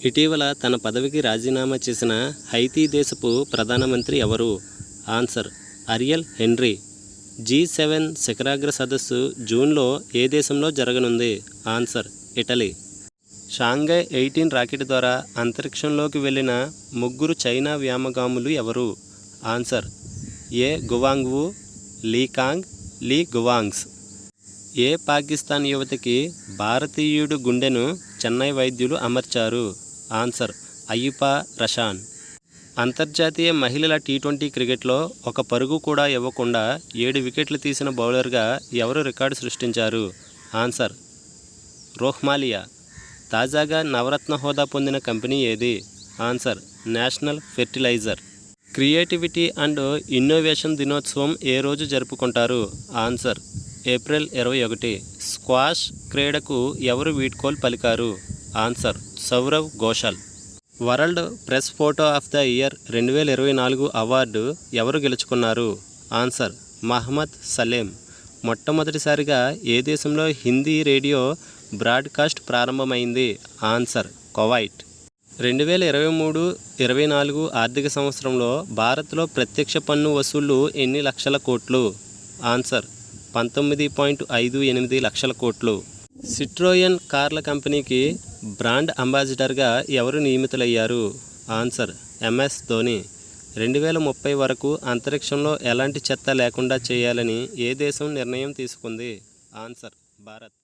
ఇటీవల తన పదవికి రాజీనామా చేసిన హైతీ దేశపు ప్రధానమంత్రి ఎవరు? Answer అరియల్ henry. G7 శిఖరాగ్ర సదస్సు జూన్లో ఏ దేశంలో జరగనుంది? Answer Italy. షాంఘై 18 రాకెట్ ద్వారా అంతరిక్షంలోకి వెళ్ళిన ముగ్గురు చైనా వ్యోమగాములు ఎవరు? ఆన్సర్ ఏ గువాంగ్వు, లీ కాంగ్, లీ గువాంగ్స్. ఏ పాకిస్తాన్ యువతికి భారతీయుడు గుండెను చెన్నై వైద్యులు అమర్చారు? ఆన్సర్ అయ్యూపా రషాన్. అంతర్జాతీయ మహిళల T20 క్రికెట్లో ఒక పరుగు కూడా ఇవ్వకుండా 7 వికెట్లు తీసిన బౌలర్గా ఎవరు రికార్డు సృష్టించారు? ఆన్సర్ రోహ్మాలియా. తాజాగా నవరత్న హోదా పొందిన కంపెనీ ఏది? Answer national fertilizer. Creativity and innovation దినోత్సవం ఏ రోజు జరుపుకుంటారు? Answer April 21. స్క్వాష్ క్రీడకు ఎవరు వీడ్కోలు పలికారు? Answer Saurav Ghoshal. World press photo of the year 2024 award ఎవరు గెలుచుకున్నారు? Answer Mohammed Salem. మొట్టమొదటిసారిగా ఏ దేశంలో హిందీ రేడియో బ్రాడ్కాస్ట్ ప్రారంభమైంది? ఆన్సర్ కువైట్. 2023-24 ఆర్థిక సంవత్సరంలో భారత్లో ప్రత్యక్ష పన్ను వసూళ్లు ఎన్ని లక్షల కోట్లు? ఆన్సర్ 19.58 లక్షల కోట్లు. సిట్రోయన్ కార్ల కంపెనీకి బ్రాండ్ అంబాసిడర్గా ఎవరు నియమితులయ్యారు? Answer MS Dhoni. 2030 వరకు అంతరిక్షంలో ఎలాంటి చెత్త లేకుండా చేయాలని ఏ దేశం నిర్ణయం తీసుకుంది? ఆన్సర్ భారత్.